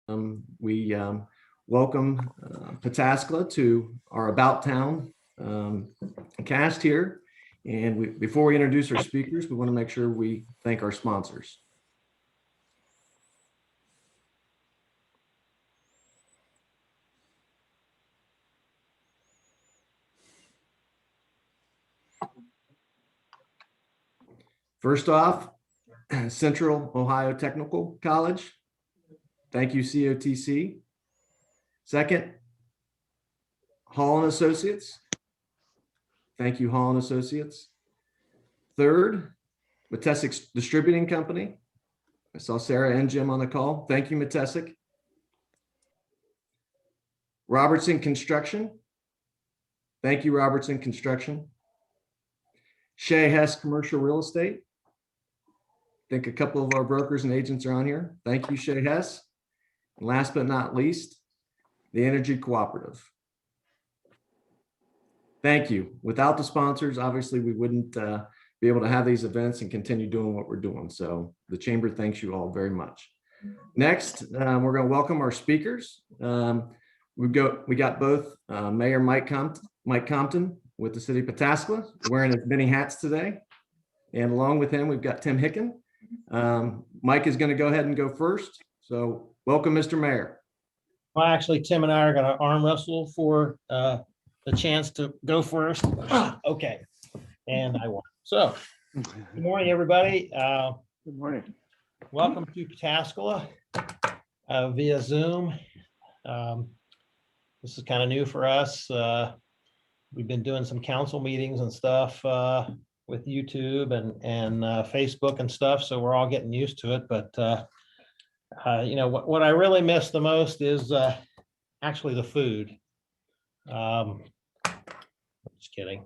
We welcome Pataskala to our About Town cast here. And before we introduce our speakers, we want to make sure we thank our sponsors. First off, Central Ohio Technical College. Thank you, COTC. Second, Hall and Associates. Thank you, Hall and Associates. Third, Matesic Distributing Company. I saw Sarah and Jim on the call. Thank you, Matesic. Robertson Construction. Thank you, Robertson Construction. Shea Hess Commercial Real Estate. I think a couple of our brokers and agents are on here. Thank you, Shea Hess. And last but not least, the Energy Cooperative. Thank you. Without the sponsors, obviously, we wouldn't be able to have these events and continue doing what we're doing. So the Chamber thanks you all very much. Next, we're going to welcome our speakers. We got both Mayor Mike Compton with the City of Pataskala, wearing his many hats today. And along with him, we've got Tim Hickin. Mike is going to go ahead and go first. So welcome, Mr. Mayor. Well, actually, Tim and I are going to arm wrestle for the chance to go first. Okay. And I won. So good morning, everybody. Good morning. Welcome to Pataskala via Zoom. This is kind of new for us. We've been doing some council meetings and stuff with YouTube and Facebook and stuff, so we're all getting used to it. But you know what I really miss the most is actually the food. Just kidding.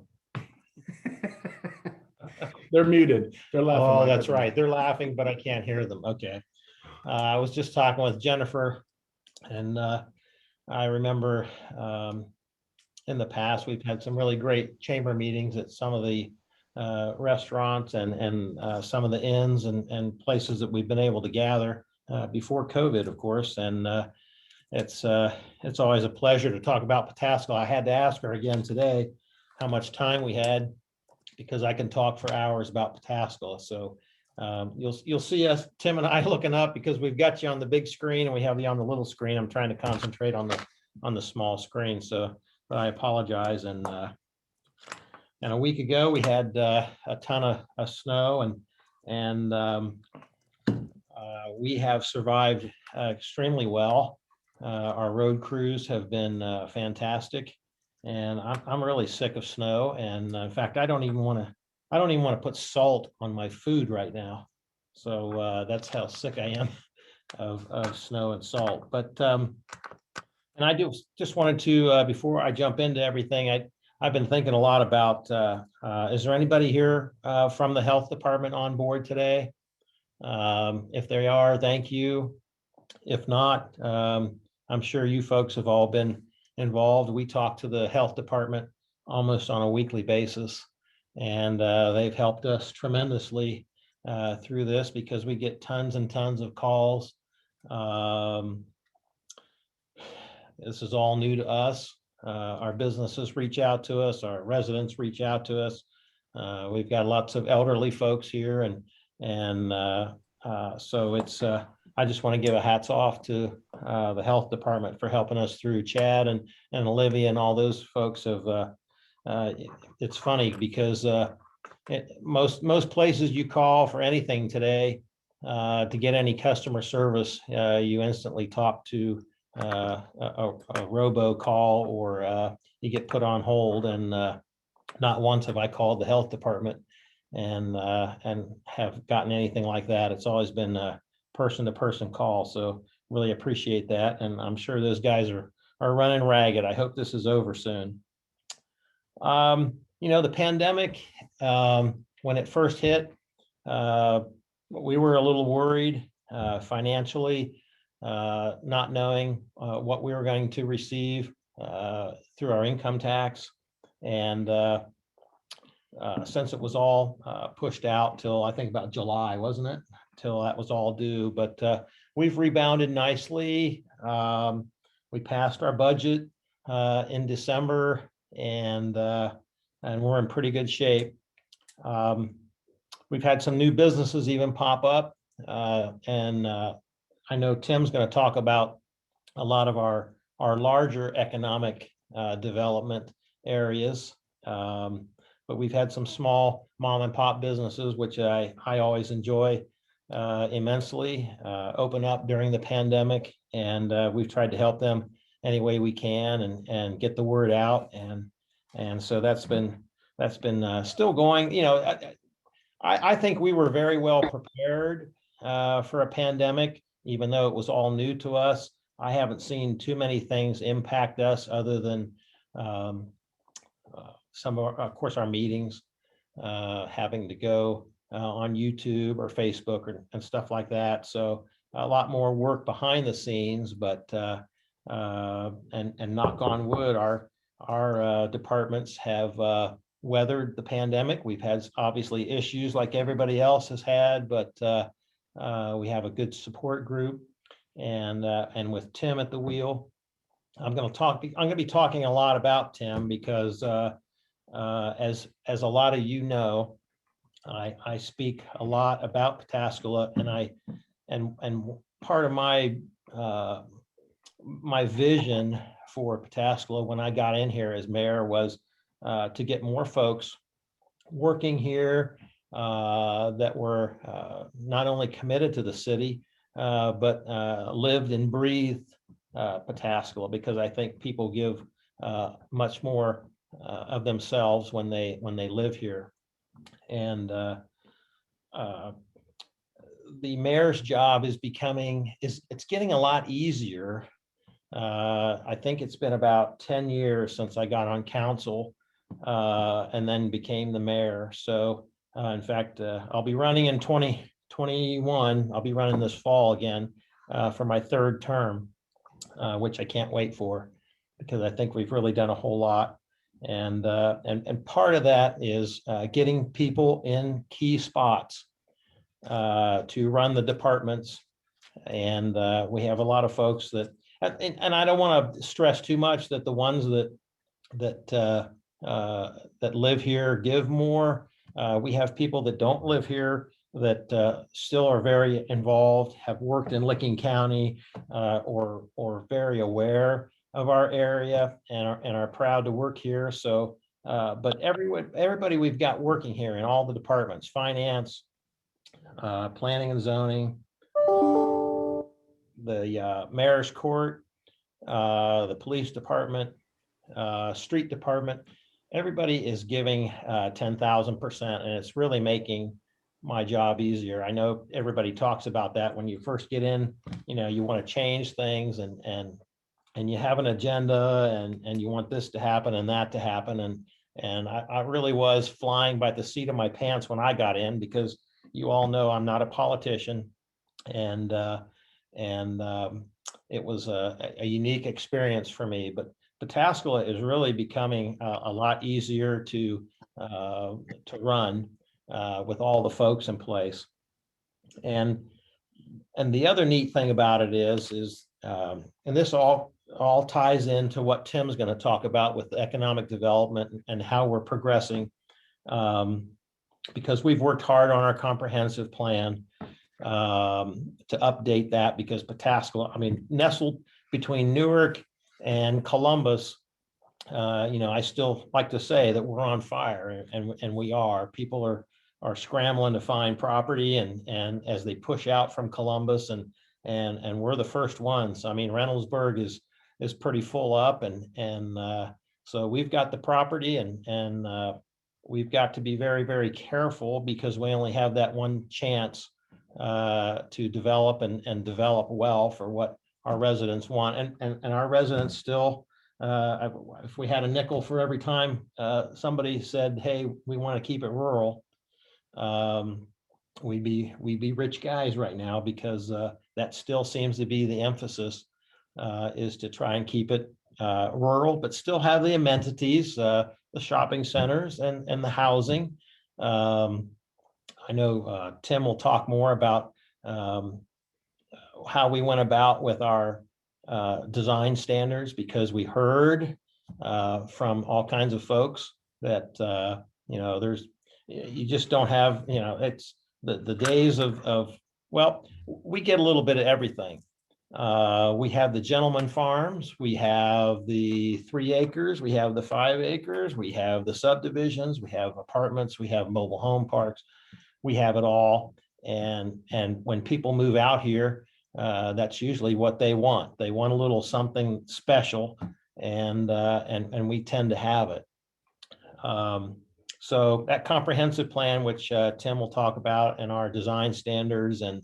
They're muted. They're laughing. Oh, that's right. They're laughing, but I can't hear them. Okay. I was just talking with Jennifer, and I remember in the past, we've had some really great chamber meetings at some of the restaurants and some of the inns and places that we've been able to gather before COVID, of course. And it's always a pleasure to talk about Pataskala. I had to ask her again today how much time we had, because I can talk for hours about Pataskala. So you'll see us, Tim and I, looking up because we've got you on the big screen and we have you on the little screen. I'm trying to concentrate on the small screen. So, but I apologize. And a week ago we had a ton of snow and we have survived extremely well. Our road crews have been fantastic. And I'm really sick of snow. And in fact, I don't even want to put salt on my food right now. So that's how sick I am of snow and salt. But and I just wanted to before I jump into everything, I've been thinking a lot about is there anybody here from the health department on board today? If they are, thank you. If not, I'm sure you folks have all been involved. We talk to the health department almost on a weekly basis, and they've helped us tremendously through this because we get tons and tons of calls. This is all new to us. Our businesses reach out to us, our residents reach out to us. We've got lots of elderly folks here, and so it's I just want to give a hats off to the health department for helping us through. Chad and Olivia and all those folks have. It's funny because most places you call for anything today to get any customer service, you instantly talk to a robo call or you get put on hold. And not once have I called the health department and have gotten anything like that. It's always been person-to-person call. So really appreciate that. And I'm sure those guys are running ragged. I hope this is over soon. You know, the pandemic, when it first hit, we were a little worried financially, not knowing what we were going to receive through our income tax. And since it was all pushed out till I think about July, wasn't it? Till that was all due. But we've rebounded nicely. We passed our budget in December, and we're in pretty good shape. We've had some new businesses even pop up, and I know Tim's going to talk about a lot of our larger economic development areas. But we've had some small mom and pop businesses, which I always enjoy immensely, open up during the pandemic, and we've tried to help them any way we can and get the word out, and so that's been still going. You know, I think we were very well prepared for a pandemic, even though it was all new to us. I haven't seen too many things impact us other than some of course, our meetings having to go on YouTube or Facebook and stuff like that. So a lot more work behind the scenes, but and knock on wood, our departments have weathered the pandemic. We've had obviously issues like everybody else has had, but we have a good support group, and with Tim at the wheel, I'm going to be talking a lot about Tim because as a lot of you know, I speak a lot about Pataskala, and part of my my vision for Pataskala when I got in here as mayor was to get more folks working here that were not only committed to the city, but lived and breathed Pataskala, because I think people give much more of themselves when they live here. And the mayor's job is it's getting a lot easier. I think it's been about 10 years since I got on council and then became the mayor. So in fact, I'll be running in 2021. I'll be running this fall again for my third term, which I can't wait for, because I think we've really done a whole lot. And part of that is getting people in key spots to run the departments. And we have a lot of folks that, and I don't want to stress too much that the ones that live here give more. We have people that don't live here that still are very involved, have worked in Licking County, or very aware of our area and are proud to work here. So, but everybody we've got working here in all the departments: finance, planning and zoning, the mayor's court, the police department, street department. Everybody is giving 10,000%, and it's really making my job easier. I know everybody talks about that when you first get in. You know, you want to change things, and you have an agenda, and you want this to happen and that to happen, and I really was flying by the seat of my pants when I got in, because you all know I'm not a politician, and it was a unique experience for me. But Pataskala is really becoming a lot easier to run with all the folks in place. And the other neat thing about it is and this all ties into what Tim's going to talk about with economic development and how we're progressing, because we've worked hard on our comprehensive plan to update that, because Pataskala, I mean, nestled between Newark and Columbus, you know, I still like to say that we're on fire, and we are. People are scrambling to find property, and as they push out from Columbus, and we're the first ones. I mean, Reynoldsburg is pretty full up, and so we've got the property, and we've got to be very, very careful, because we only have that one chance to develop and develop well for what our residents want. And our residents still, if we had a nickel for every time somebody said, hey, we want to keep it rural, we'd be rich guys right now, because that still seems to be the emphasis, is to try and keep it rural, but still have the amenities, the shopping centers and the housing. I know Tim will talk more about how we went about with our design standards, because we heard from all kinds of folks that, you just don't have, it's the days of, well, we get a little bit of everything. We have the gentleman farms, we have the 3 acres, we have the 5 acres, we have the subdivisions, we have apartments, we have mobile home parks, we have it all. And when people move out here, that's usually what they want. They want a little something special, and we tend to have it. So that comprehensive plan, which Tim will talk about, and our design standards and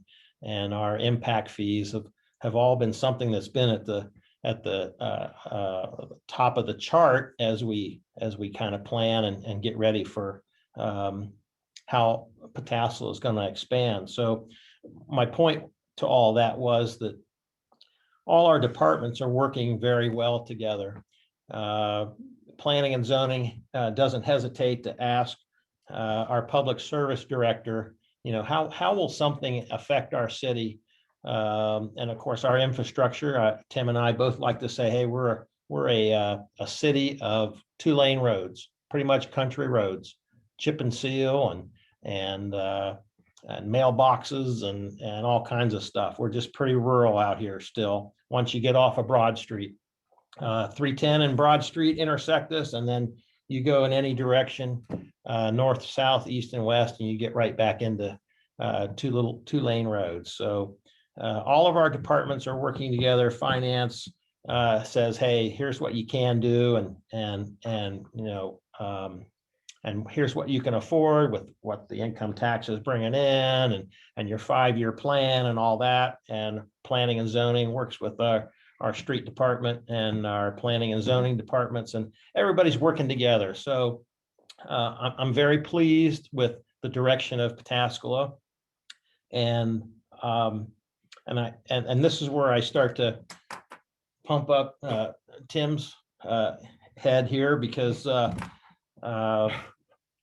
our impact fees have all been something that's been at the top of the chart as we kind of plan and get ready for how Pataskala is going to expand. So my point to all that was that all our departments are working very well together. Planning and zoning doesn't hesitate to ask our public service director, how will something affect our city? And of course, our infrastructure. Tim and I both like to say, hey, we're a city of 2-lane roads, pretty much country roads, chip and seal and mailboxes and all kinds of stuff. We're just pretty rural out here still. Once you get off of Broad Street, 310 and Broad Street intersect us, and then you go in any direction, north, south, east, and west, and you get right back into 2-lane roads. So all of our departments are working together. Finance says, hey, here's what you can do, and here's what you can afford with what the income tax is bringing in, and your 5-year plan and all that. And planning and zoning works with our street department and our planning and zoning departments, and everybody's working together. So I'm very pleased with the direction of Pataskala, and this is where I start to pump up Tim's head here, because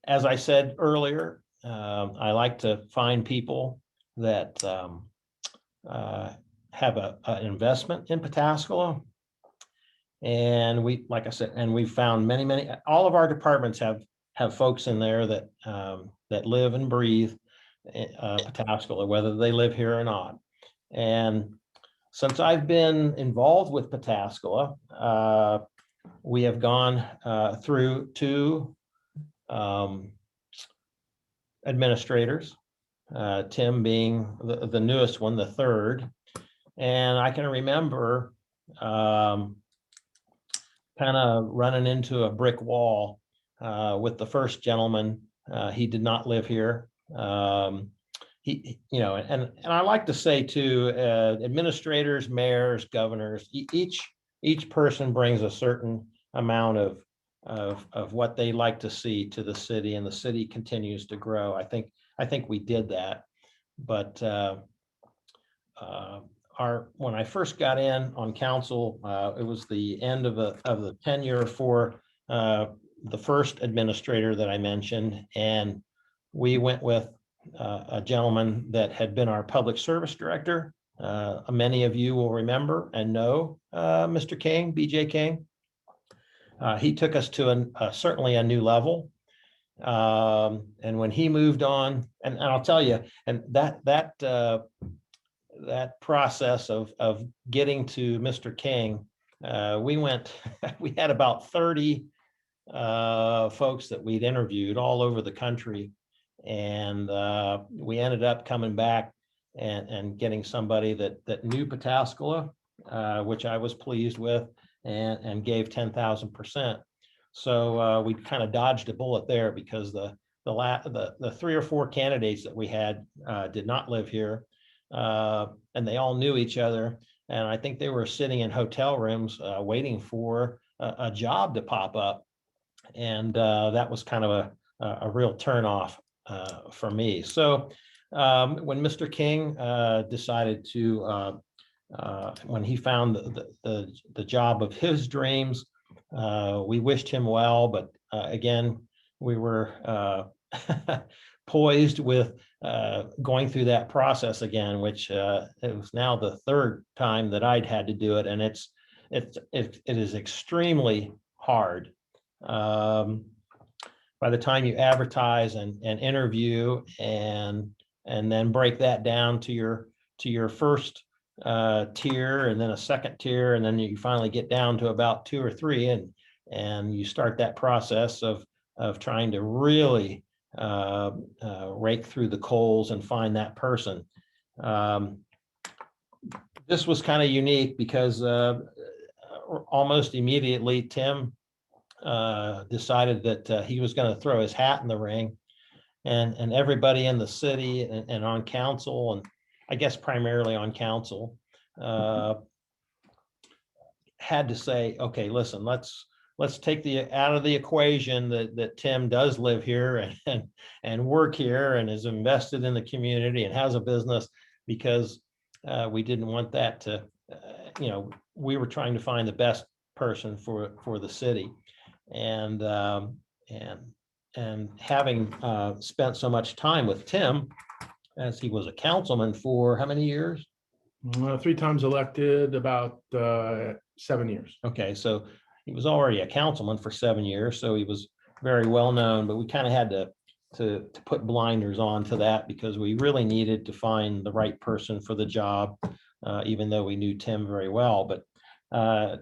as I said earlier, I like to find people that have an investment in Pataskala. And like I said, and we've found many, all of our departments have folks in there that live and breathe Pataskala, whether they live here or not. And since I've been involved with Pataskala, we have gone through 2 administrators, Tim being the newest one, the 3rd. And I can remember kind of running into a brick wall with the first gentleman. He did not live here. He, and I like to say too, administrators, mayors, governors, each person brings a certain amount of what they like to see to the city, and the city continues to grow. I think we did that, but when I first got in on council, it was the end of the tenure for the first administrator that I mentioned, and we went with a gentleman that had been our public service director. Many of you will remember and know Mr. King, BJ King. He took us to certainly a new level. And when he moved on, and I'll tell you, and that process of getting to Mr. King, we had about 30 folks that we'd interviewed all over the country. And we ended up coming back and getting somebody that knew Pataskala, which I was pleased with, and gave 10,000%. So we kind of dodged a bullet there, because the 3 or 4 candidates that we had did not live here, and they all knew each other. And I think they were sitting in hotel rooms waiting for a job to pop up. And that was kind of a real turnoff for me. So when Mr. King decided to, when he found the job of his dreams, we wished him well, but again, we were poised with going through that process again, which it was now the third time that I'd had to do it, and it is extremely hard. By the time you advertise and interview and then break that down to your first tier, and then a second tier, and then you finally get down to about 2 or 3, and you start that process of trying to really rake through the coals and find that person. This was kind of unique because almost immediately Tim decided that he was going to throw his hat in the ring, and everybody in the city and on council, and I guess primarily on council, had to say, okay, listen, let's take out of the equation that Tim does live here and work here and is invested in the community and has a business, because we didn't want that to, we were trying to find the best person for the city. And having spent so much time with Tim, as he was a councilman for how many years? 3 times elected, about 7 years. Okay, so he was already a councilman for 7 years, so he was very well known, but we kind of had to put blinders on to that, because we really needed to find the right person for the job, even though we knew Tim very well. But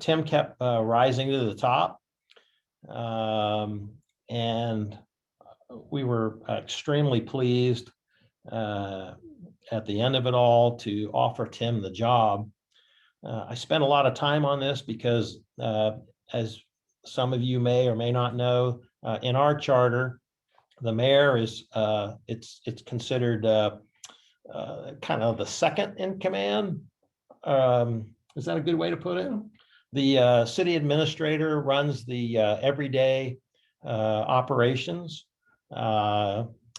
Tim kept rising to the top. And we were extremely pleased at the end of it all to offer Tim the job. I spent a lot of time on this because, as some of you may or may not know, in our charter, the mayor is it's considered kind of the second in command. Is that a good way to put it? The city administrator runs the everyday operations.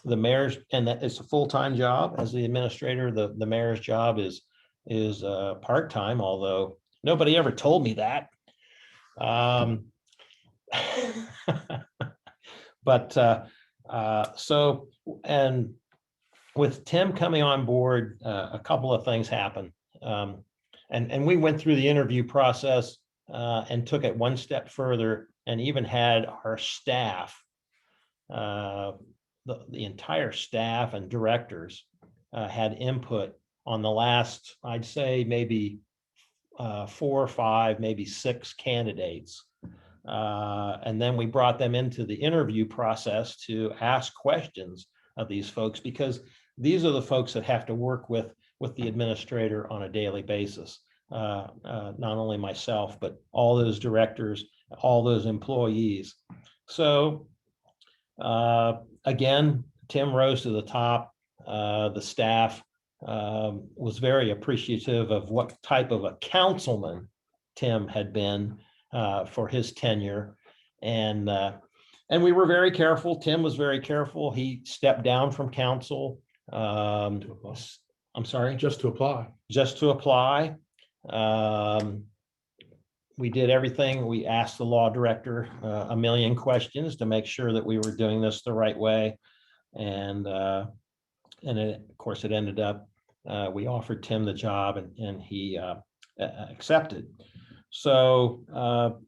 The mayor's, and that it's a full-time job as the administrator. The mayor's job is part-time, although nobody ever told me that. But so, and with Tim coming on board, a couple of things happened. And we went through the interview process and took it one step further, and even had our staff, the entire staff and directors had input on the last, I'd say maybe 4 or 5, maybe 6 candidates. And then we brought them into the interview process to ask questions of these folks, because these are the folks that have to work with the administrator on a daily basis. Not only myself, but all those directors, all those employees. So again, Tim rose to the top. The staff was very appreciative of what type of a councilman Tim had been for his tenure. And we were very careful. Tim was very careful. He stepped down from council. I'm sorry? Just to apply. Just to apply. We did everything. We asked the law director a million questions to make sure that we were doing this the right way. And of course, it ended up, we offered Tim the job, and he accepted. So,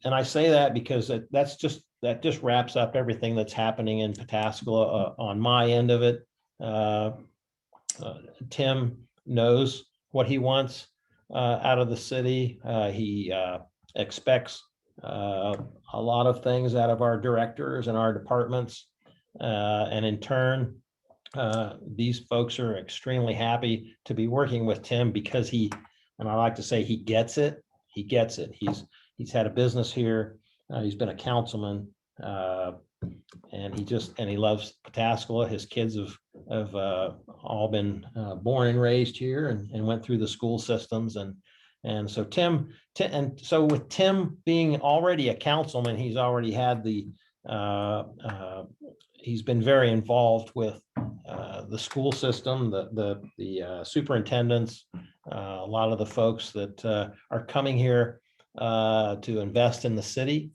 and I say that because that just wraps up everything that's happening in Pataskala on my end of it. Tim knows what he wants out of the city. He expects a lot of things out of our directors and our departments. And in turn, these folks are extremely happy to be working with Tim, because and I like to say, he gets it. He gets it. He's had a business here. He's been a councilman, and he loves Pataskala. His kids have all been born and raised here, and went through the school systems. And so so with Tim being already a councilman, he's already had he's been very involved with the school system, the superintendents, a lot of the folks that are coming here to invest in the city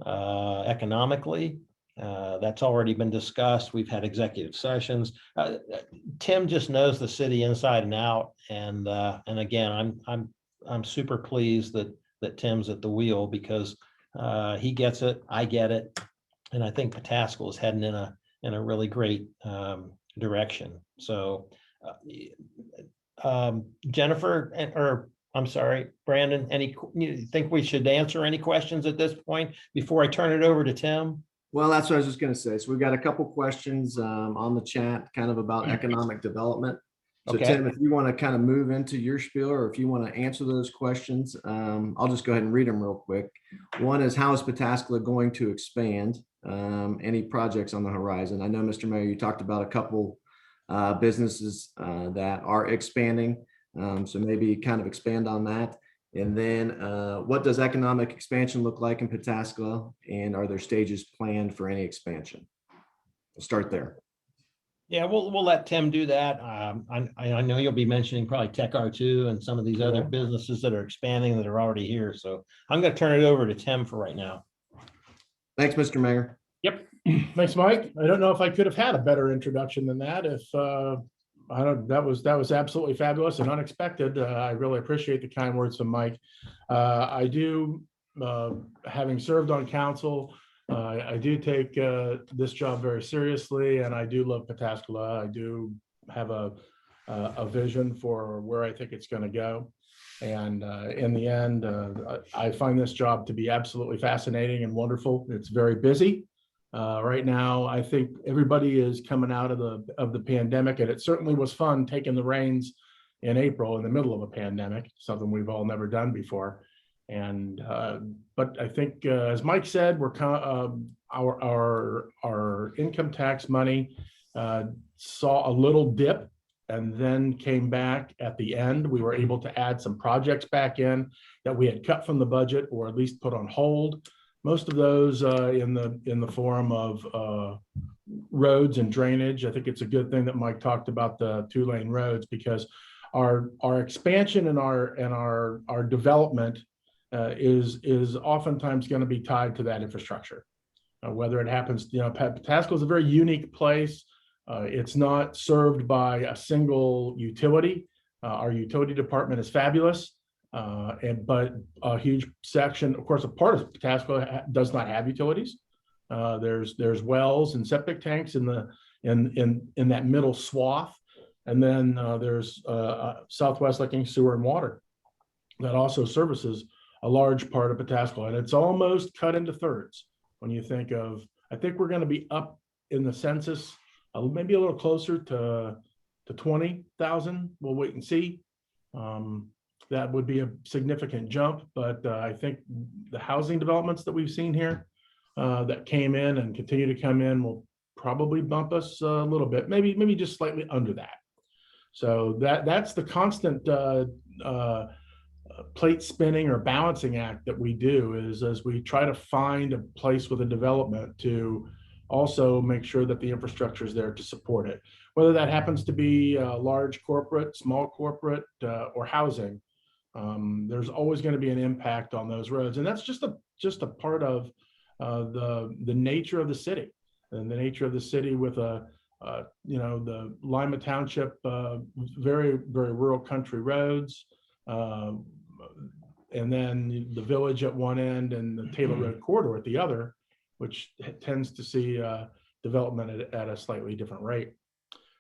economically. That's already been discussed. We've had executive sessions. Tim just knows the city inside and out. And again, I'm super pleased that Tim's at the wheel, because he gets it, I get it. And I think Pataskala is heading in a really great direction. So Jennifer, or I'm sorry, Brandon, you think we should answer any questions at this point before I turn it over to Tim? Well, that's what I was just going to say. So we've got a couple questions on the chat, kind of about economic development. So Okay. Tim, if you want to kind of move into your spiel, or if you want to answer those questions, I'll just go ahead and read them real quick. One is, how is Pataskala going to expand? Any projects on the horizon? I know, Mr. Mayor, you talked about a couple businesses that are expanding. So maybe kind of expand on that. And then what does economic expansion look like in Pataskala? And are there stages planned for any expansion? We'll start there. Yeah, we'll let Tim do that. I know you'll be mentioning probably Tech R2 and some of these other businesses that are expanding that are already here. So I'm going to turn it over to Tim for right now. Thanks, Mr. Mayor. Yep. Thanks, Mike. I don't know if I could have had a better introduction than that. If that was absolutely fabulous and unexpected. I really appreciate the kind words from Mike. I do, having served on council, I do take this job very seriously, and I do love Pataskala. I do have a vision for where I think it's going to go. And in the end, I find this job to be absolutely fascinating and wonderful. It's very busy. Right now, I think everybody is coming out of the pandemic, and it certainly was fun taking the reins in April in the middle of a pandemic, something we've all never done before. And but I think, as Mike said, we're our income tax money saw a little dip and then came back at the end. We were able to add some projects back in that we had cut from the budget, or at least put on hold. Most of those in the form of roads and drainage. I think it's a good thing that Mike talked about the 2-lane roads, because our expansion and our development is oftentimes going to be tied to that infrastructure. Whether it happens, Pataskala is a very unique place. It's not served by a single utility. Our utility department is fabulous. But a huge section, of course, a part of Pataskala does not have utilities. There's wells and septic tanks in that middle swath, and then there's Southwest Licking Sewer and Water that also services a large part of Pataskala, and it's almost cut into thirds. When you think of, I think we're going to be up in the census, maybe a little closer to 20,000. We'll wait and see. That would be a significant jump, but I think the housing developments that we've seen here that came in and continue to come in will probably bump us a little bit, maybe just slightly under that. So that's the constant plate spinning or balancing act that we do, is as we try to find a place with a development to also make sure that the infrastructure is there to support it, whether that happens to be large corporate, small corporate, or housing. There's always going to be an impact on those roads, and that's just a part of the nature of the city, and the nature of the city with the Lima Township, very, very rural country roads, and then the village at one end and the Taylor Road corridor at the other, which tends to see development at a slightly different rate.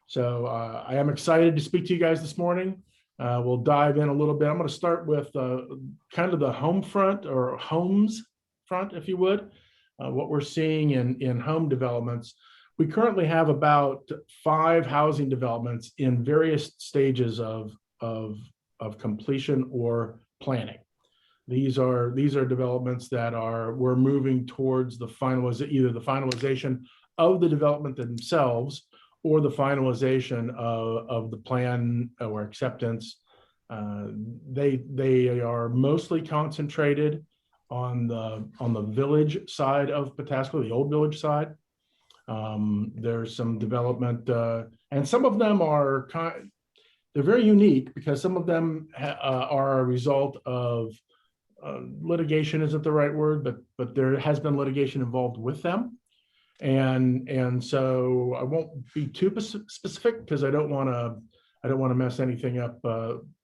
So I am excited to speak to you guys this morning. We'll dive in a little bit. I'm going to start with kind of the home front, or homes front, if you would. What we're seeing in home developments. We currently have about 5 housing developments in various stages of completion or planning. These are developments that we're moving towards either the finalization of the development themselves, or the finalization of the plan or acceptance. They are mostly concentrated on the village side of Pataskala, the old village side. There's some development, and some of them they're very unique, because some of them are a result of litigation isn't the right word, but there has been litigation involved with them. And so I won't be too specific because I don't want to mess anything up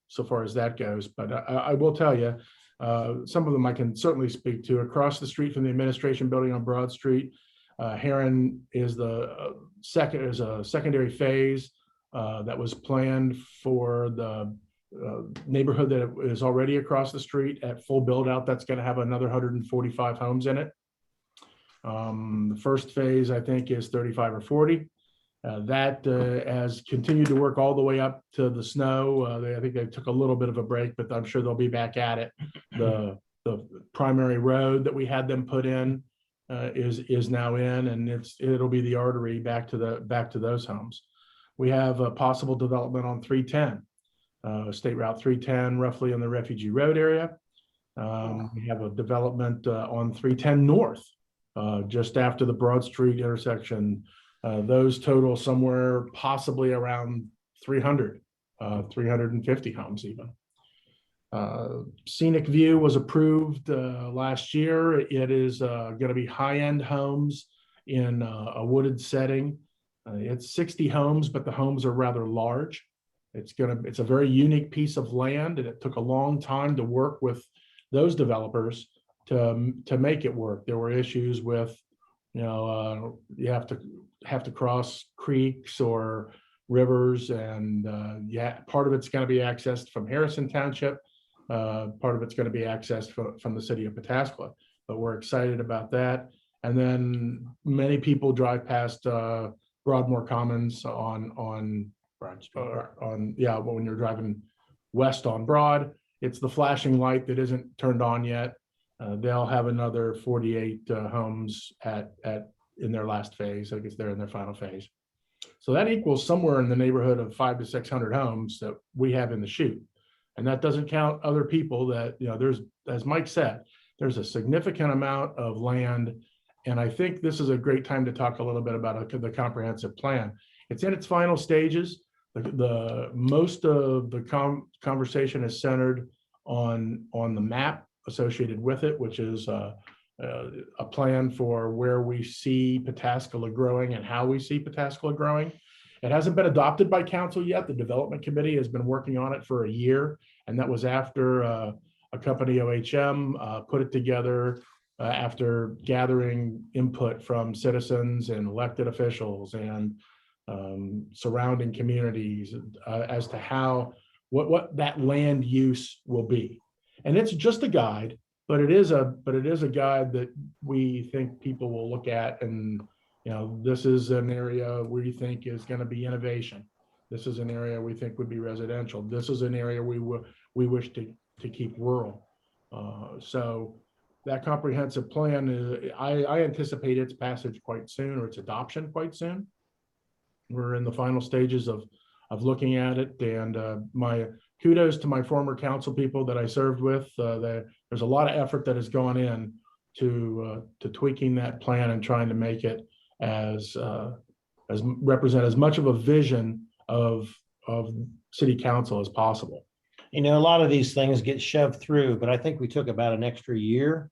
so far as that goes. But I will tell you, some of them I can certainly speak to. Across the street from the administration building on Broad Street, Heron is a secondary phase that was planned for the neighborhood that is already across the street at full build out. That's going to have another 145 homes in it. The first phase, I think, is 35 or 40. That has continued to work all the way up to the snow. I think they took a little bit of a break, but I'm sure they'll be back at it. The primary road that we had them put in is now in, and it'll be the artery back to those homes. We have a possible development on 310, State Route 310, roughly in the Refugee Road area. We have a development on 310 North, just after the Broad Street intersection. Those total somewhere possibly around 300, 350 homes even. Scenic View was approved last year. It is going to be high-end homes in a wooded setting. It's 60 homes, but the homes are rather large. It's a very unique piece of land, and it took a long time to work with those developers to make it work. There were issues with, you have to cross creeks or rivers, and part of it's going to be accessed from Harrison Township. Part of it's going to be accessed from the city of Pataskala, but we're excited about that. And then many people drive past Broadmoor Commons when you're driving west on Broad. It's the flashing light that isn't turned on yet. They'll have another 48 homes in their last phase. I guess they're in their final phase. So that equals somewhere in the neighborhood of 500 to 600 homes that we have in the chute. And that doesn't count other people that, there's, as Mike said, there's a significant amount of land. And I think this is a great time to talk a little bit about the comprehensive plan. It's in its final stages. The most of the conversation is centered on the map associated with it, which is a plan for where we see Pataskala growing and how we see Pataskala growing. It hasn't been adopted by council yet. The development committee has been working on it for a year, and that was after a company, OHM, put it together after gathering input from citizens and elected officials and surrounding communities as to what that land use will be. And it's just a guide, but it is a guide that we think people will look at, and this is an area we think is going to be innovation. This is an area we think would be residential. This is an area we wish to keep rural. So that comprehensive plan, I anticipate its passage quite soon, or its adoption quite soon. We're in the final stages of looking at it, and my kudos to my former council people that I served with. There's a lot of effort that has gone in to tweaking that plan and trying to make it as represent as much of a vision of city council as possible. A lot of these things get shoved through, but I think we took about an extra year.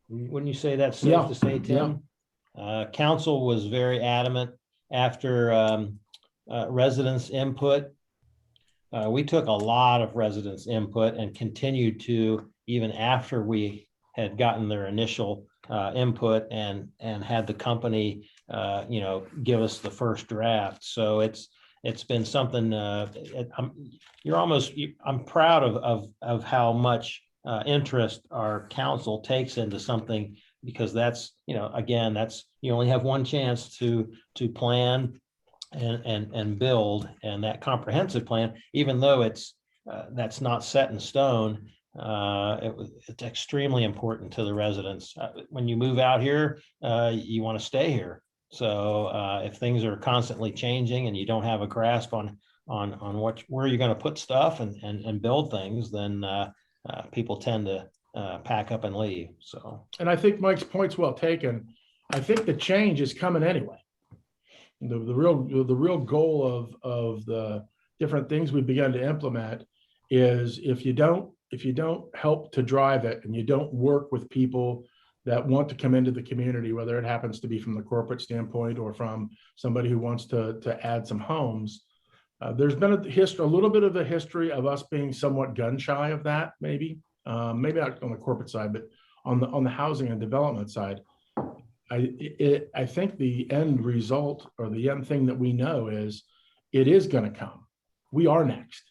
Wouldn't you say that's safe to say, Tim? Council was very adamant after residents' input. We took a lot of residents' input and continued to, even after we had gotten their initial input and had the company, give us the first draft. So it's been something. I'm proud of how much interest our council takes into something, because that's, again, you only have one chance to plan and build, and that comprehensive plan, even though that's not set in stone, it's extremely important to the residents. When you move out here, you want to stay here. So if things are constantly changing and you don't have a grasp on where you're going to put stuff and build things, then people tend to pack up and leave. So, and I think Mike's point's well taken. I think the change is coming anyway. The real goal of the different things we've begun to implement is if you don't help to drive it, and you don't work with people that want to come into the community, whether it happens to be from the corporate standpoint or from somebody who wants to add some homes. There's been a little bit of a history of us being somewhat gun shy of that, maybe not on the corporate side, but on the housing and development side. I think the end result, or the end thing that we know, is it is going to come. We are next.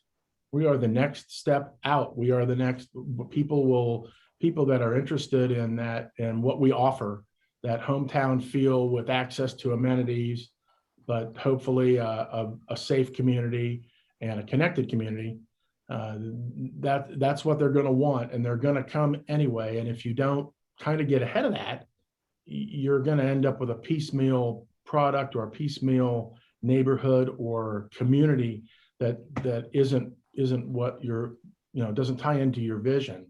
We are the next step out. We are the next people that are interested in that and what we offer, that hometown feel with access to amenities, but hopefully a safe community and a connected community. That's what they're going to want, and they're going to come anyway. And if you don't kind of get ahead of that, you're going to end up with a piecemeal product or a piecemeal neighborhood or community that isn't what doesn't tie into your vision,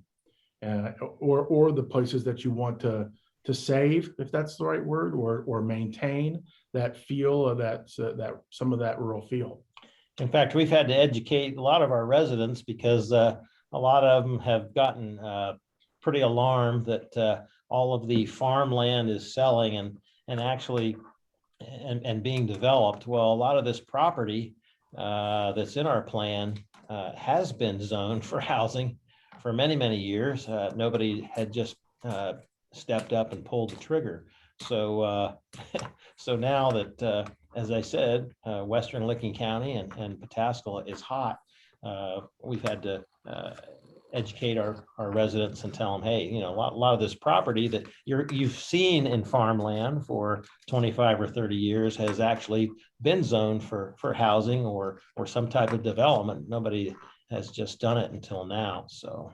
or the places that you want to save, if that's the right word, or maintain that feel of that some of that rural feel. In fact, we've had to educate a lot of our residents because a lot of them have gotten pretty alarmed that all of the farmland is selling and actually being developed. Well, a lot of this property that's in our plan has been zoned for housing for many, many years. Nobody had just stepped up and pulled the trigger. So so now that, as I said, Western Licking County and Pataskala is hot, we've had to educate our residents and tell them, hey, a lot of this property that you've seen in farmland for 25 or 30 years has actually been zoned for housing or some type of development. Nobody has just done it until now. So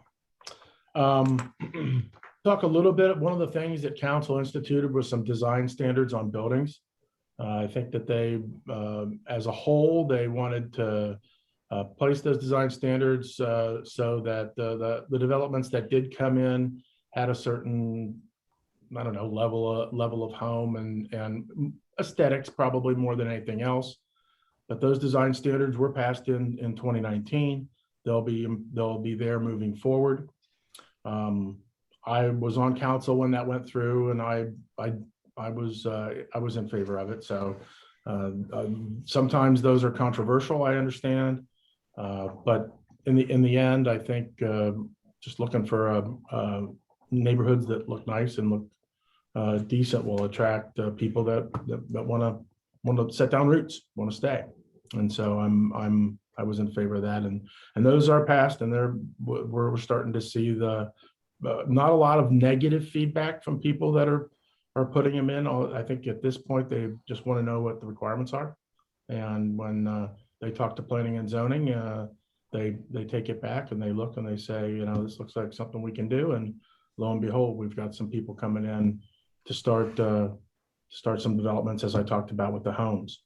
talk a little bit. One of the things that council instituted was some design standards on buildings. I think that they, as a whole, they wanted to place those design standards so that the developments that did come in had a certain, I don't know, level of home and aesthetics, probably more than anything else. But those design standards were passed in 2019. They'll be there moving forward. I was on council when that went through, and I was in favor of it. So sometimes those are controversial, I understand, but in the end, I think just looking for neighborhoods that look nice and look decent will attract people that want to set down roots, want to stay. And so I was in favor of that, and those are passed, and we're starting to see not a lot of negative feedback from people that are putting them in. I think at this point they just want to know what the requirements are, and when they talk to planning and zoning, they take it back and they look and they say, this looks like something we can do, and lo and behold, we've got some people coming in to start some developments, as I talked about with the homes.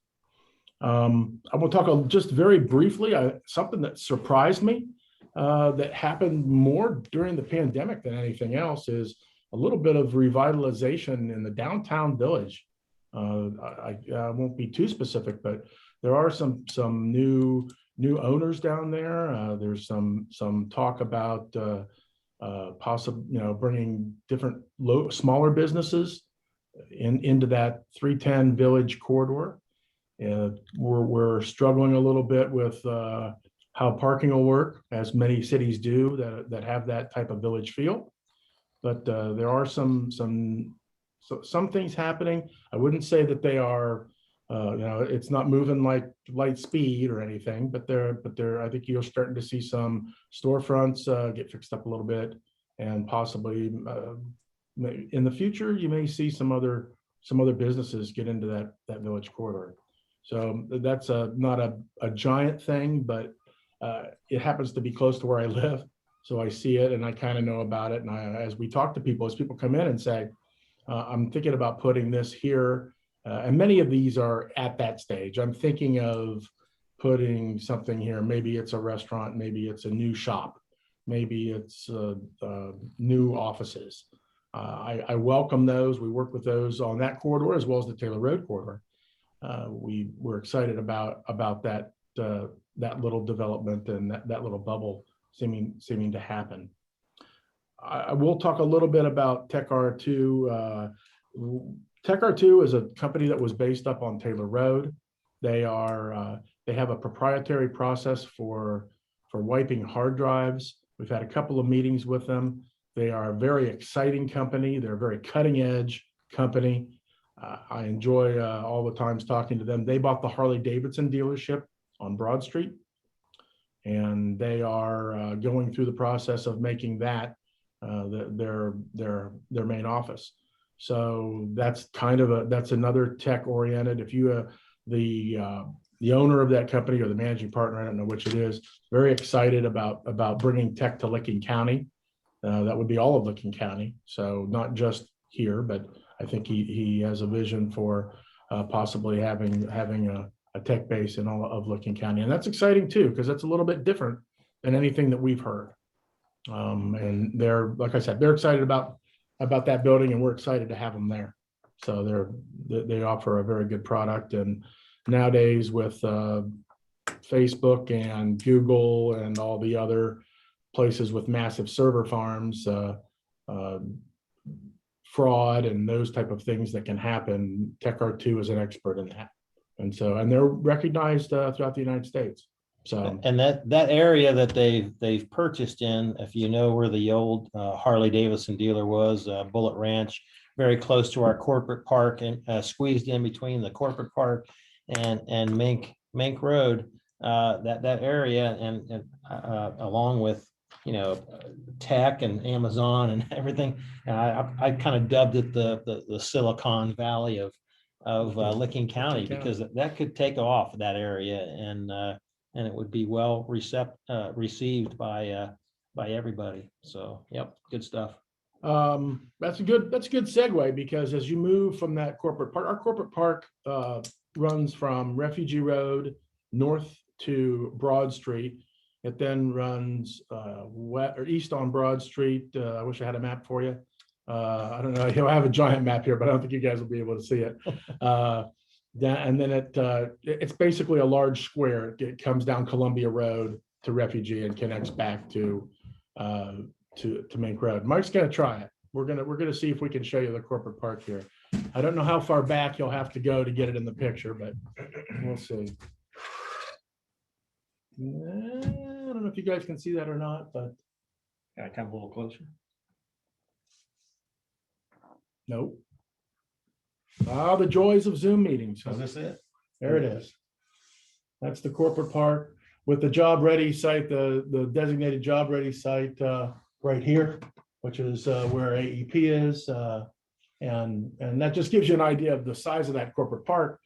I will talk just very briefly something that surprised me that happened more during the pandemic than anything else is a little bit of revitalization in the downtown village. I won't be too specific, but there are some new owners down there. There's some talk about possible, bringing different smaller businesses into that 310 village corridor. We're struggling a little bit with how parking will work, as many cities do that have that type of village feel. But there are some things happening. I wouldn't say that they are, it's not moving like light speed or anything, but I think you're starting to see some storefronts get fixed up a little bit, and possibly in the future you may see some other businesses get into that village corridor. So that's not a giant thing, but it happens to be close to where I live. So I see it and I kind of know about it. And as we talk to people, as people come in and say, I'm thinking about putting this here. And many of these are at that stage. I'm thinking of putting something here. Maybe it's a restaurant, maybe it's a new shop, maybe it's new offices. I welcome those. We work with those on that corridor as well as the Taylor Road corridor. We're excited about that little development and that little bubble seeming to happen. I will talk a little bit about Tech R2. Tech R2 is a company that was based up on Taylor Road. They have a proprietary process for wiping hard drives. We've had a couple of meetings with them. They are a very exciting company. They're a very cutting edge company. I enjoy all the times talking to them. They bought the Harley Davidson dealership on Broad Street, and they are going through the process of making that their main office. So that's that's another tech oriented. If you the owner of that company or the managing partner, I don't know which it is, very excited about bringing tech to Licking County. That would be all of Licking County. So not just here, but I think he has a vision for possibly having a tech base in all of Licking County. And that's exciting too, because that's a little bit different than anything that we've heard. And they're, like I said, they're excited about that building, and we're excited to have them there. So they offer a very good product. And nowadays with Facebook and Google and all the other places with massive server farms, fraud and those type of things that can happen, Tech R2 is an expert in that. And they're recognized throughout the United States. So, and that area that they've purchased in, if you know where the old Harley Davidson dealer was, Bullet Ranch, very close to our corporate park, and squeezed in between the corporate park and Mink Road, that area, and along with, you know, tech and Amazon and everything. I kind of dubbed it the Silicon Valley of Licking County, because that could take off that area, and it would be well received by everybody. So, yep, good stuff. That's a good segue, because as you move from that corporate park, our corporate park runs from Refugee Road north to Broad Street. It then runs west or east on Broad Street. I wish I had a map for you. I don't know. I have a giant map here, but I don't think you guys will be able to see it. And then it's basically a large square. It comes down Columbia Road to Refugee and connects back to Mink Road. Mike's gonna try it. We're gonna see if we can show you the corporate park here. I don't know how far back you'll have to go to get it in the picture, but we'll see. I don't know if you guys can see that or not, but Gotta come a little closer. nope. The joys of Zoom meetings. Is this it? There it is. That's the corporate park with the job ready site, the designated job ready site right here, which is where AEP is. And that just gives you an idea of the size of that corporate park.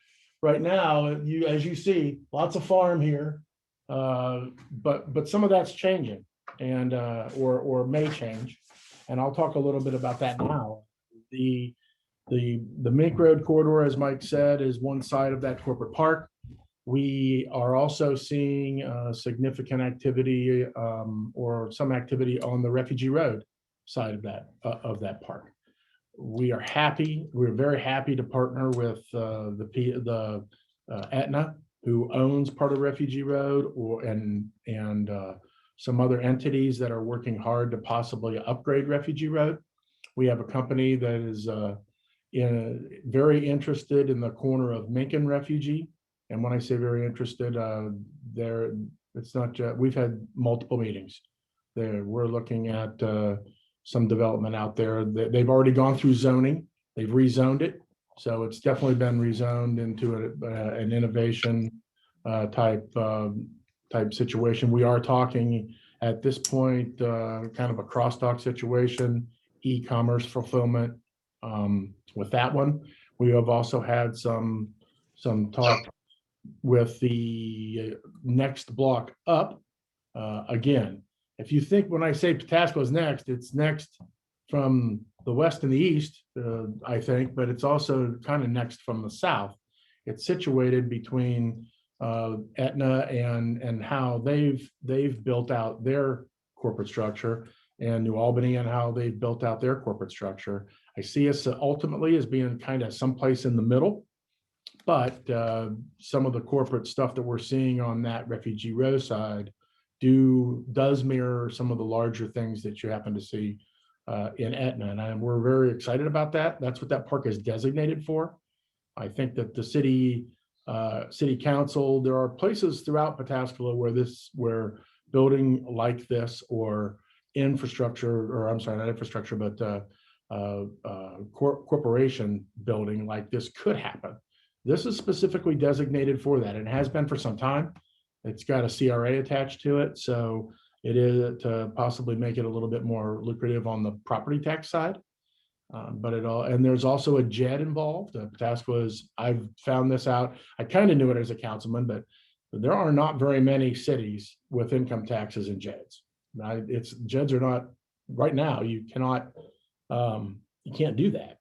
Right now, as you see, lots of farm here, but some of that's changing, and or may change. And I'll talk a little bit about that now. The Mink Road corridor, as Mike said, is one side of that corporate park. We are also seeing significant activity or some activity on the Refugee Road side of that park. We are happy. We're very happy to partner with the Aetna, who owns part of Refugee Road, and some other entities that are working hard to possibly upgrade Refugee Road. We have a company that is very interested in the corner of Mink and Refugee. And when I say very interested, it's not just, we've had multiple meetings. We're looking at some development out there. They've already gone through zoning. They've rezoned it. So it's definitely been rezoned into an innovation type situation. We are talking at this point kind of a crosstalk situation, e-commerce fulfillment with that one. We have also had some talk with the next block up. Again, if you think when I say Pataskala is next, it's next from the west and the east, I think, but it's also kind of next from the south. It's situated between Aetna and how they've built out their corporate structure, and New Albany and how they've built out their corporate structure. I see us ultimately as being kind of someplace in the middle, but some of the corporate stuff that we're seeing on that Refugee Road side does mirror some of the larger things that you happen to see in Etna, and we're very excited about that. That's what that park is designated for. I think that the city council, there are places throughout Pataskala where building like this or infrastructure, or I'm sorry, not infrastructure, but corporation building like this could happen. This is specifically designated for that, and has been for some time. It's got a CRA attached to it, so it is to possibly make it a little bit more lucrative on the property tax side. And there's also a JED involved. Pataskala is, I've found this out. I kind of knew it as a councilman, but there are not very many cities with income taxes and JEDs. JEDs are not, right now, you cannot, you can't do that.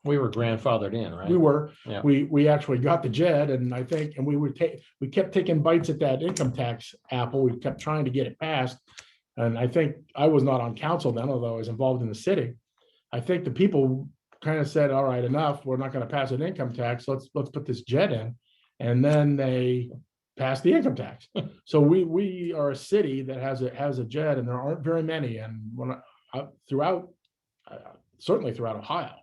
We were grandfathered in, right? We were, Yeah. we actually got the JED, and I think, and we kept taking bites at that income tax apple. We kept trying to get it passed. And I think I was not on council then, although I was involved in the city. I think the people kind of said, all right, enough, we're not going to pass an income tax. Let's put this JED in. And then they passed the income tax. So we are a city that has a JED, and there aren't very many. And certainly throughout Ohio,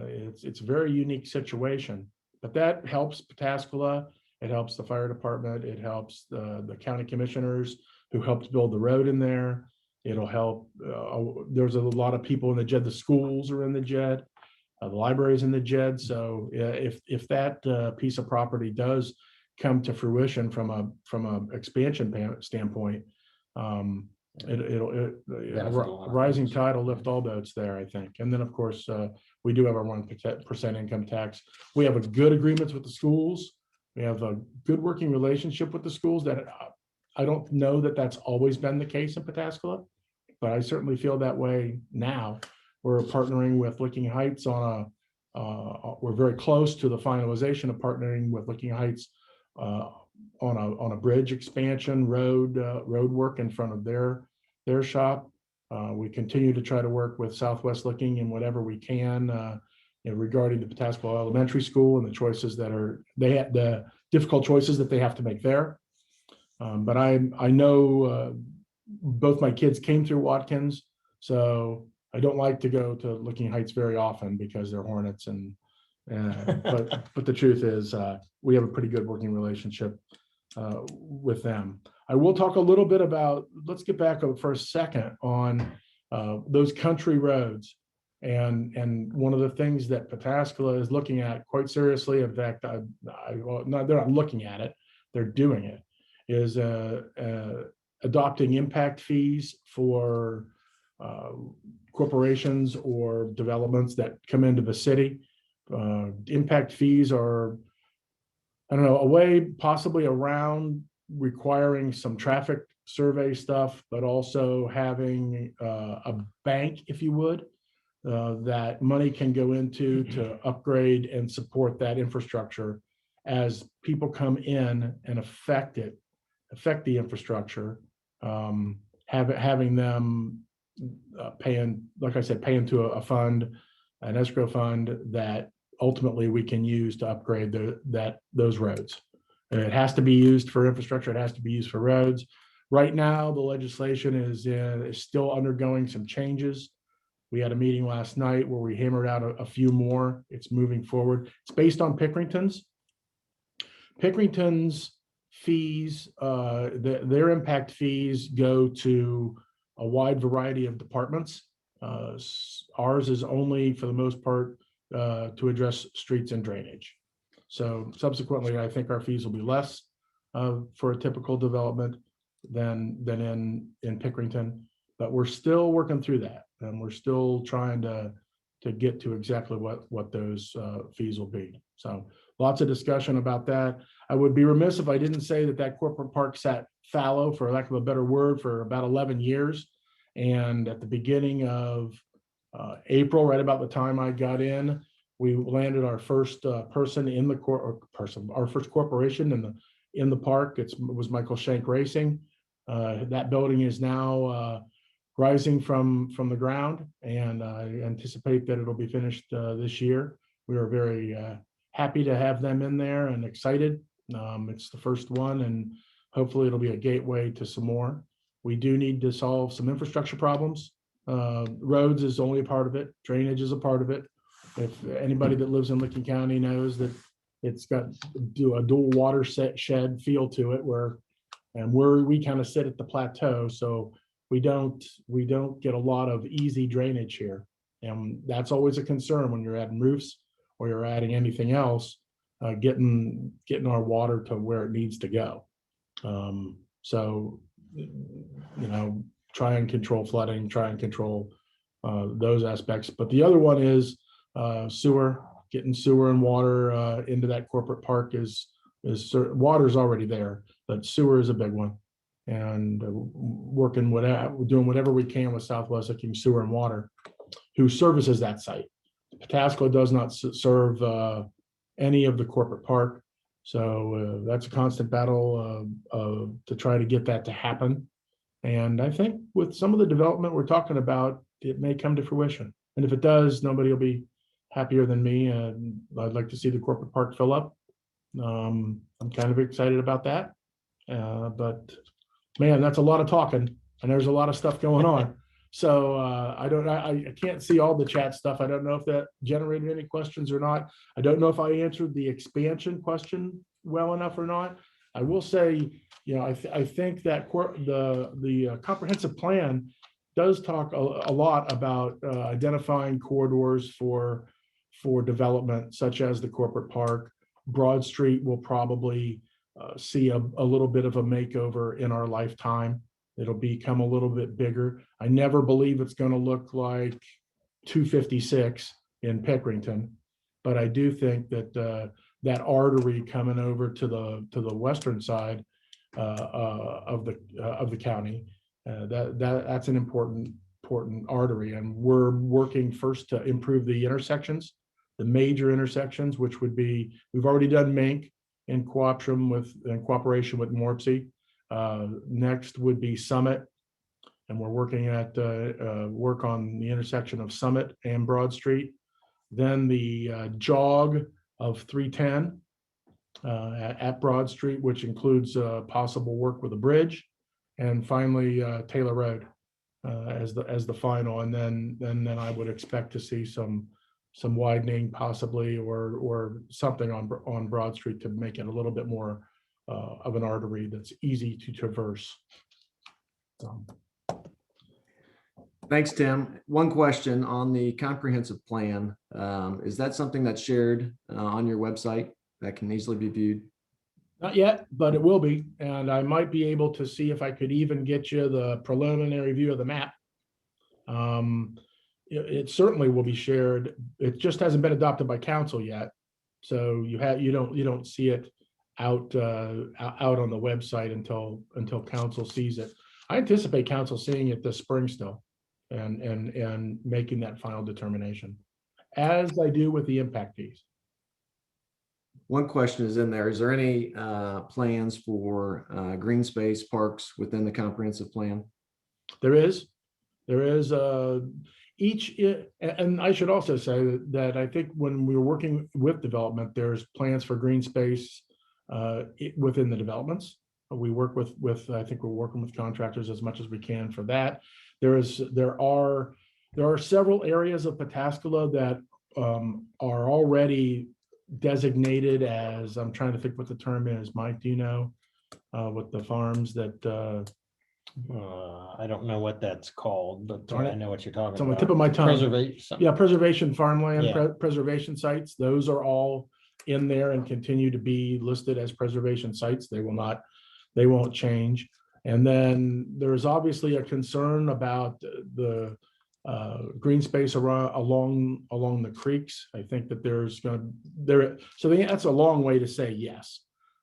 it's a very unique situation, but that helps Pataskala. It helps the fire department. It helps the county commissioners who helped build the road in there. It'll help. There's a lot of people in the JED. The schools are in the JED. The library's in the JED. So if that piece of property does come to fruition from a expansion standpoint, rising tide will lift all boats there, I think. And then, of course, we do have our 1% income tax. We have a good agreements with the schools. We have a good working relationship with the schools. That I don't know that that's always been the case in Pataskala, but I certainly feel that way now. We're partnering with Licking Heights on we're very close to the finalization of partnering with Licking Heights on a bridge expansion, road work in front of their shop. We continue to try to work with Southwest Licking in whatever we can regarding the Pataskala Elementary School and the choices the difficult choices that they have to make there. But I know both my kids came through Watkins, so I don't like to go to Licking Heights very often because they're Hornets. But the truth is, we have a pretty good working relationship with them. I will talk a little bit about. Let's get back for a second on those country roads, and one of the things that Pataskala is looking at quite seriously. In fact, they're not looking at it; they're doing it. Is adopting impact fees for corporations or developments that come into the city. Impact fees are, I don't know, a way possibly around requiring some traffic survey stuff, but also having a bank, if you would, that money can go into to upgrade and support that infrastructure as people come in and affect the infrastructure, having them paying, like I said, pay into a fund, an escrow fund that ultimately we can use to upgrade those roads. And it has to be used for infrastructure. It has to be used for roads. Right now, the legislation is still undergoing some changes. We had a meeting last night where we hammered out a few more. It's moving forward. It's based on Pickerington's. Pickerington's fees, their impact fees go to a wide variety of departments. Ours is only, for the most part, to address streets and drainage. So subsequently, I think our fees will be less for a typical development than in Pickerington, but we're still working through that, and we're still trying to get to exactly what those fees will be. So lots of discussion about that. I would be remiss if I didn't say that corporate park sat fallow, for lack of a better word, for about 11 years. And at the beginning of April, right about the time I got in, we landed our first person in the our first corporation in the park. It was Michael Shank Racing. That building is now rising from the ground, and I anticipate that it'll be finished this year. We are very happy to have them in there and excited. It's the first one, and hopefully it'll be a gateway to some more. We do need to solve some infrastructure problems. Roads is only a part of it. Drainage is a part of it. If anybody that lives in Licking County knows that it's got a dual watershed feel to it we kind of sit at the plateau. So we don't get a lot of easy drainage here. And that's always a concern when you're adding roofs or you're adding anything else, getting our water to where it needs to go. So, try and control flooding, try and control those aspects. But the other one is sewer, getting sewer and water into that corporate park water's already there, but sewer is a big one. And doing whatever we can with Southwest Licking Sewer and Water, who services that site. Pataskala does not serve any of the corporate park. So that's a constant battle to try to get that to happen. And I think with some of the development we're talking about, it may come to fruition. And if it does, nobody will be happier than me. And I'd like to see the corporate park fill up. I'm kind of excited about that. But man, that's a lot of talking and there's a lot of stuff going on. So I can't see all the chat stuff. I don't know if that generated any questions or not. I don't know if I answered the expansion question well enough or not. I will say, I think that the comprehensive plan does talk a lot about identifying corridors for development, such as the corporate park. Broad Street will probably see a little bit of a makeover in our lifetime. It'll become a little bit bigger. I never believe it's going to look like 256 in Pickerington, but I do think that that artery coming over to the western side of the county, that's an important artery, and we're working first to improve the intersections, the major intersections, which would be, we've already done Mink in cooperation with Morpsey. Next would be Summit, and we're working at work on the intersection of Summit and Broad Street. Then the jog of 310 at Broad Street, which includes possible work with a bridge, and finally Taylor Road as the final. And then I would expect to see some widening possibly, or something on Broad Street to make it a little bit more of an artery that's easy to traverse. Thanks, Tim. One question on the comprehensive plan. Is that something that's shared on your website that can easily be viewed? Not yet, but it will be. And I might be able to see if I could even get you the preliminary view of the map. It certainly will be shared. It just hasn't been adopted by council yet. So you don't see it out on the website until council sees it. I anticipate council seeing it this spring still and making that final determination, as I do with the impact fees. One question is in there. Is there any plans for green space parks within the comprehensive plan? There is each, and I should also say that I think when we were working with development, there's plans for green space within the developments. We work with I think we're working with contractors as much as we can for that. There are several areas of Pataskala that are already designated as, I'm trying to think what the term is. Mike, do you know what the farms that I don't know what that's called, but I know what you're talking it's on the about. tip of my tongue. Preservation. Yeah, preservation farmland, Yeah. Preservation sites. Those are all in there and continue to be listed as preservation sites. They won't change. And then there's obviously a concern about the green space along the creeks. I think that so that's a long way to say yes.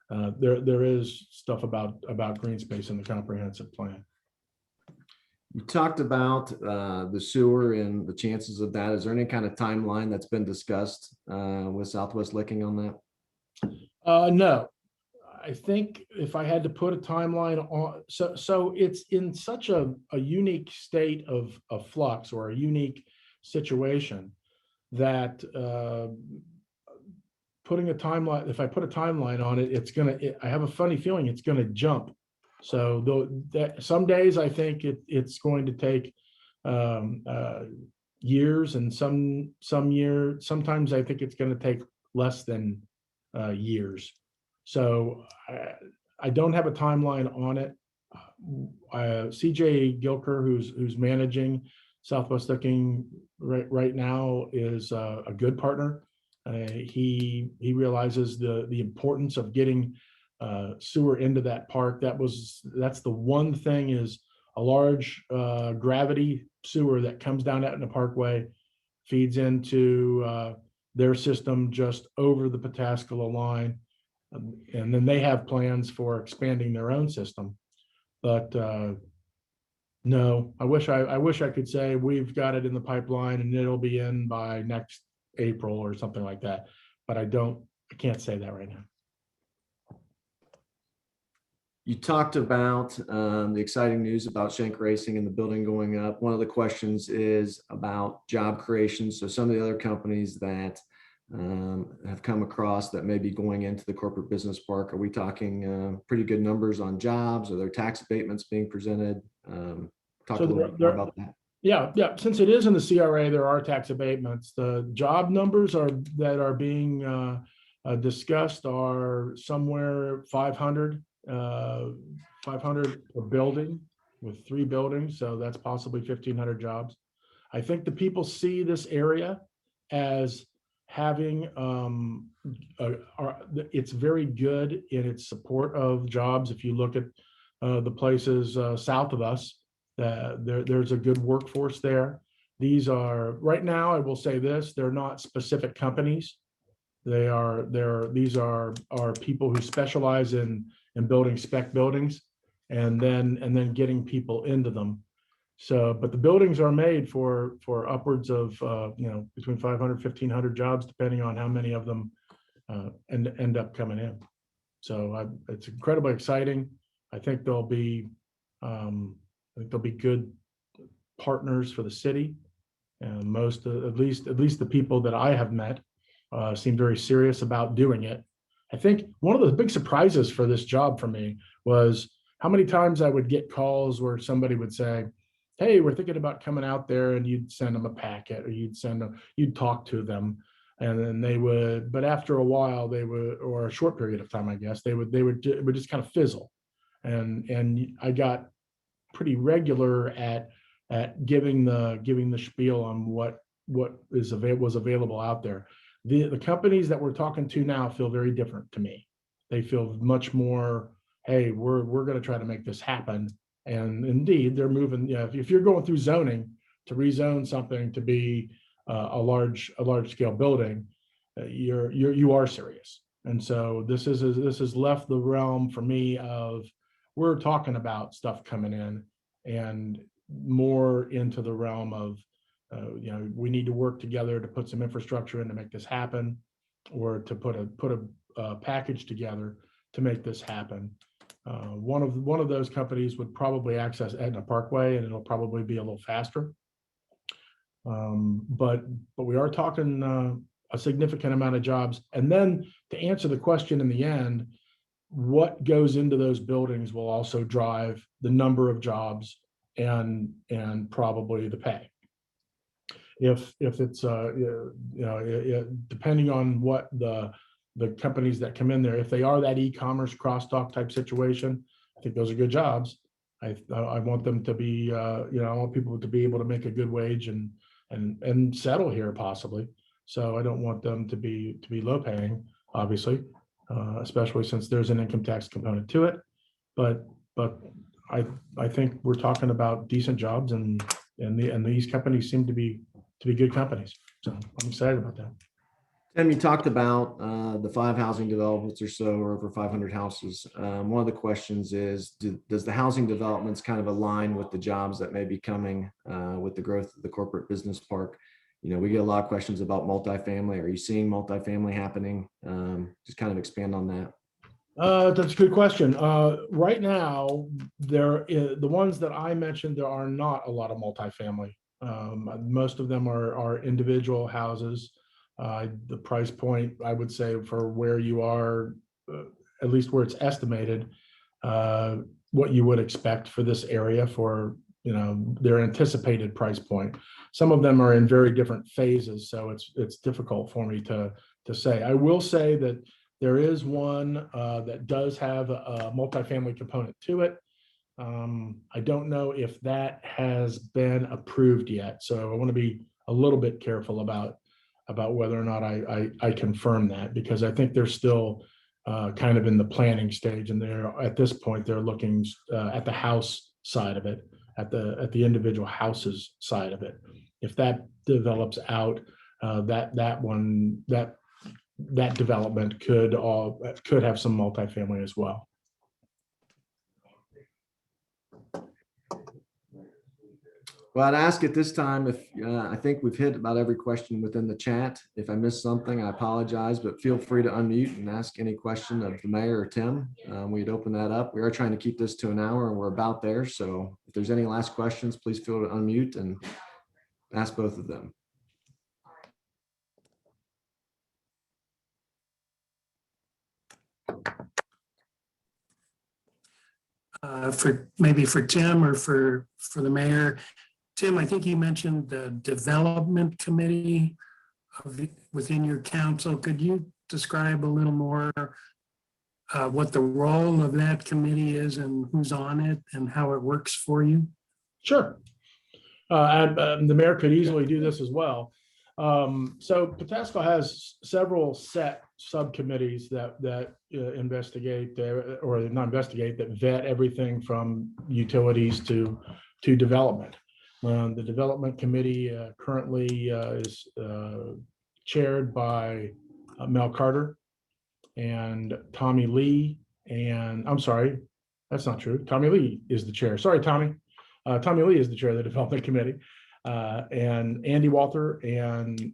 There is stuff about green space in the comprehensive plan. You talked about the sewer and the chances of that. Is there any kind of timeline that's been discussed with Southwest Licking on that? No, I think if I had to put a timeline on, so it's in such a unique state of flux, or a unique situation, that putting a timeline, if I put a timeline on it, I have a funny feeling it's gonna jump. So some days I think it's going to take years, and sometimes I think it's going to take less than years. So I don't have a timeline on it. CJ Gilker, who's managing Southwest Hickin right now, is a good partner. He realizes the importance of getting sewer into that park. That's the one thing, is a large gravity sewer that comes down Etna Parkway, feeds into their system just over the Pataskala line. And then they have plans for expanding their own system. But no, I wish I could say we've got it in the pipeline and it'll be in by next April or something like that. But I can't say that right now. You talked about the exciting news about Shank Racing and the building going up. One of the questions is about job creation. So some of the other companies that have come across that may be going into the corporate business park, are we talking pretty good numbers on jobs? Are there tax abatements being presented? Talk a little bit more about that. Yeah. Since it is in the CRA, there are tax abatements. The job numbers that are being discussed are somewhere 500 per building, with 3 buildings. So that's possibly 1,500 jobs. I think the people see this area as having it's very good in its support of jobs. If you look at the places south of us, there's a good workforce there. These are, right now, I will say this, they're not specific companies. These are people who specialize in building spec buildings and then getting people into them. So, but the buildings are made for upwards of between 500, 1,500 jobs, depending on how many of them end up coming in. So it's incredibly exciting. I think they'll be good partners for the city. And at least the people that I have met seem very serious about doing it. I think one of the big surprises for this job for me was how many times I would get calls where somebody would say, "Hey, we're thinking about coming out there," and you'd send them a packet, or you'd talk to them, and then they would. But after a while, they would, or a short period of time, I guess, it would just kind of fizzle, and I got pretty regular at giving the spiel on what was available out there. The companies that we're talking to now feel very different to me. They feel much more, hey, we're going to try to make this happen. And indeed, they're moving. If you're going through zoning to rezone something to be a large scale building, you are serious. And so this has left the realm for me of, we're talking about stuff coming in, and more into the realm of we need to work together to put some infrastructure in to make this happen, or to put a package together to make this happen. One of those companies would probably access Etna Parkway, and it'll probably be a little faster. But we are talking a significant amount of jobs. And then to answer the question in the end, what goes into those buildings will also drive the number of jobs and probably the pay. If it's depending on what the companies that come in there, if they are that e-commerce crosstalk type situation, I think those are good jobs. I want them to be I want people to be able to make a good wage and settle here possibly. So I don't want them to be low paying, obviously, especially since there's an income tax component to it. But I think we're talking about decent jobs, and these companies seem to be good companies. So I'm excited about that. Tim, you talked about the 5 housing developments or so, or over 500 houses. One of the questions is, does the housing developments kind of align with the jobs that may be coming with the growth of the corporate business park? We get a lot of questions about multifamily. Are you seeing multifamily happening? Just kind of expand on that. That's a good question. Right now, the ones that I mentioned, there are not a lot of multifamily. Most of them are individual houses. The price point, I would say, for where you are, at least where it's estimated, what you would expect for this area for their anticipated price point. Some of them are in very different phases, so it's difficult for me to say. I will say that there is one that does have a multifamily component to it. I don't know if that has been approved yet, so I want to be a little bit careful about whether or not I confirm that, because I think they're still kind of in the planning stage, and at this point they're looking at the house side of it, at the individual houses side of it. If that develops out, that development could have some multifamily as well. Well, I'd ask at this time if I think we've hit about every question within the chat. If I missed something, I apologize, but feel free to unmute and ask any question of the mayor or Tim. We'd open that up. We are trying to keep this to an hour, and we're about there. So if there's any last questions, please feel to unmute and ask both of them. Maybe for Tim or for the mayor. Tim, I think you mentioned the development committee within your council. Could you describe a little more what the role of that committee is and who's on it and how it works for you? Sure. And the mayor could easily do this as well. So Pataskala has several set subcommittees that investigate or not investigate, that vet everything from utilities to development. The development committee currently is chaired by Mel Carter and Tommy Lee. And I'm sorry, that's not true. Tommy Lee is the chair. Sorry, Tommy. Tommy Lee is the chair of the development committee. And Andy Walther and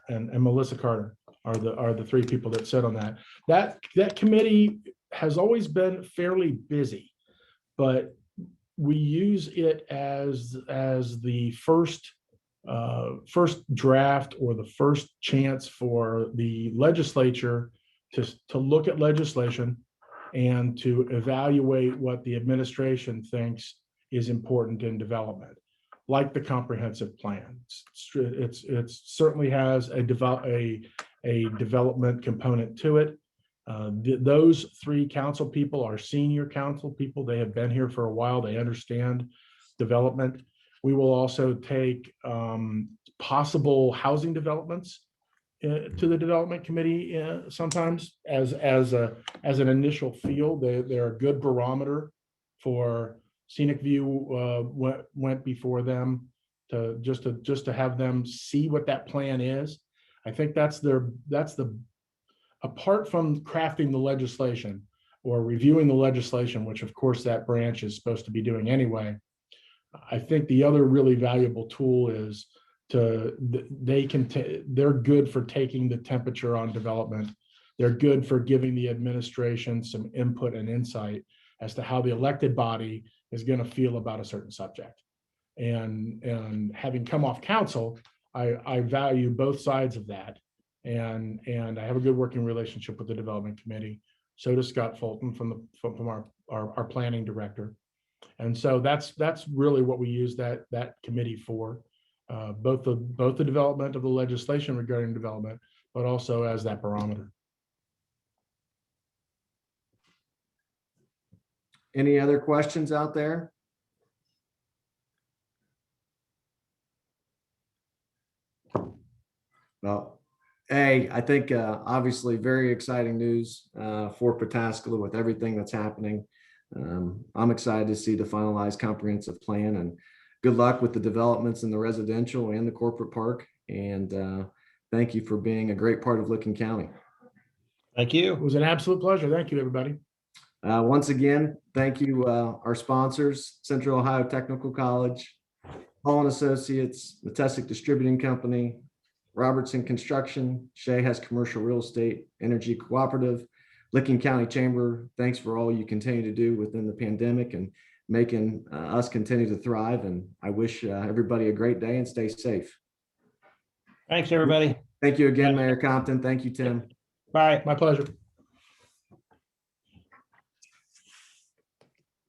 Melissa Carter are the three people that sit on that. That committee has always been fairly busy, but we use it as the first draft or the first chance for the legislature to look at legislation and to evaluate what the administration thinks is important in development, like the comprehensive plan. It certainly has a development component to it. Those three council people are senior council people. They have been here for a while. They understand development. We will also take possible housing developments to the development committee sometimes as an initial feel. They're a good barometer for Scenic View. Went before them to just to have them see what that plan is. I think that's the apart from crafting the legislation or reviewing the legislation, which of course that branch is supposed to be doing anyway. I think the other really valuable tool is they're good for taking the temperature on development. They're good for giving the administration some input and insight as to how the elected body is going to feel about a certain subject. And having come off council, I value both sides of that. And I have a good working relationship with the development committee. So does Scott Fulton from our planning director. And so that's really what we use that committee for, both the development of the legislation regarding development, but also as that barometer. Any other questions out there? Well, I think obviously very exciting news for Pataskala with everything that's happening. I'm excited to see the finalized comprehensive plan, and good luck with the developments in the residential and the corporate park. And thank you for being a great part of Licking County. Thank you. It was an absolute pleasure. Thank you, everybody. Once again, thank you, our sponsors, Central Ohio Technical College, Hall & Associates, Matesic Distributing Company, Robertson Construction, Shea has Commercial Real Estate, Energy Cooperative, Licking County Chamber. Thanks for all you continue to do within the pandemic and making us continue to thrive. And I wish everybody a great day and stay safe. Thanks, everybody. Thank you again, Mayor Compton. Thank you, Tim. Bye. My pleasure.